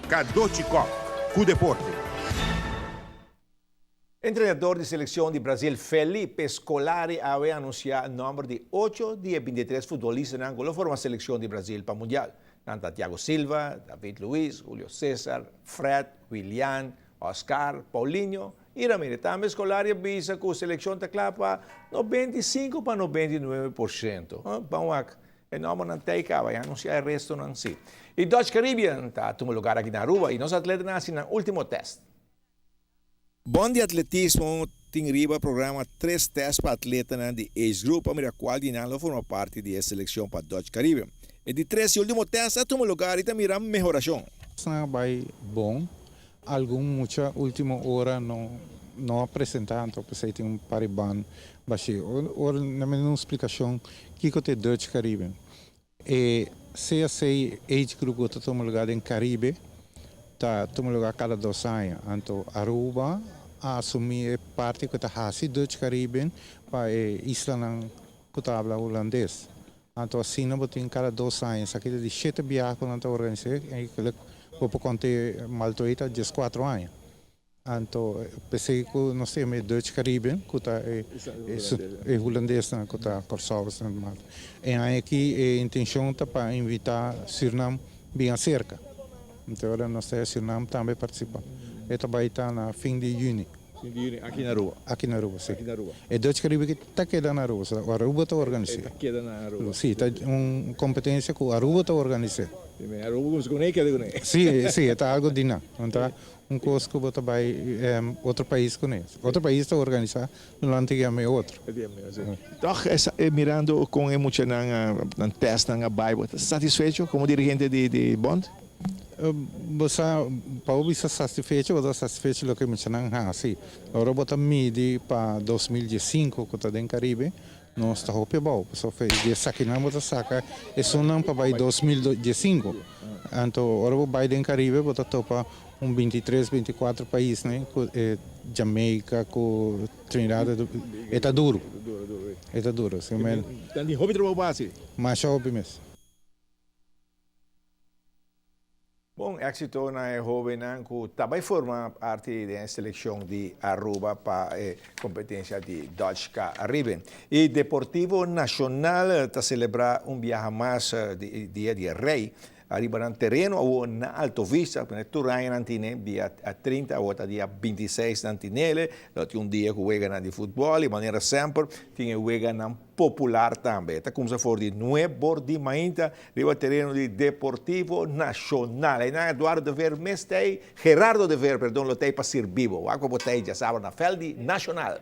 Cadochicó, com deporte. O treinador de seleção de Brasil, Felipe Scolari, havia anunciado o nome de 8 de 23 futbolistas na Angola para a seleção de Brasil para o Mundial. Tanto Thiago Silva, David Luiz, Julio César, Fred, William, Oscar, Paulinho e Ramírez. Também Scolari avisa que a seleção está clara para 95 para 99%. Vamos o nome não tem que vai anunciar o resto não sei. E Dutch Caribbean está tomando lugar aqui na Aruba e nós atletas nascem no último teste. Bom de atletismo tem riba programa 3 testes para atletas de age group, a qual não forma parte da seleção para Dutch Caribbean. E de 3 último teste toma lugar e também melhoração. Vai bom, muita última hora não apresentando, porque tem um pariban baixo. Ora na minha explicação que é Dutch Caribbean. E se age group que toma lugar em Caribe, toma lugar cada 2 anos. Então Aruba assumir parte que está Dutch Caribbean para a isla que habla holandês. Então assim não tem cada 2 anos. Aqui de 7 viagens que não está organizado e que vou contar maltoita de 4 anos. Então pensei que nós temos Dutch Caribbean que é holandês que está Corsovas na Malta. E aqui a intenção está para invitar Suriname bem cerca. Então agora nós temos Suriname também participando. Esta vai estar na fim de junho. Aqui na Aruba? Aqui na Aruba, sim. Aqui na Aruba. E Dutch Caribe que está quedando na Aruba. O Aruba está organizado. Está quedando na Aruba. Sim, está uma competência que o Aruba está organizado. Aruba como se queda com ele? Sim, está algo de não. Então, coisa que você vai outro país conhece. Outro país está organizado, não antigamente outro. Toch, mirando com emocionante na teste, na Bible, satisfeito como dirigente de Bond? Você pode estar satisfeito ou satisfeito com o que mencionam assim. Agora você mide para 2015 que está em Caribe, não está muito bom. Só fez de saquinam você saca, isso não para 2015. Então agora vai em Caribe, você topa 23, 24 países, né? Jamaica, com Trinidad, está duro. Está duro. Então de hobby trabalho base. Mas hobby mesmo. Bom, êxito na jovem que também forma parte da seleção de Aruba para a competência de Dutch Caribbean. E Deportivo Nacional está celebrando viaje mais de Dia de Rei. Arriba no terreno ou na Alto Vista, porque Turanha Antine, dia 30 ou dia 26 Antinele, tem dia que juega de futebol, de maneira sempre, tem juega na popular também. Está como se for de Nuevo de Mainta, arriba terreno de Deportivo Nacional. E na Eduardo de Ver, Gerardo de Ver, perdão, lo tem para ser vivo. Agora botei já sabe na Feldi Nacional.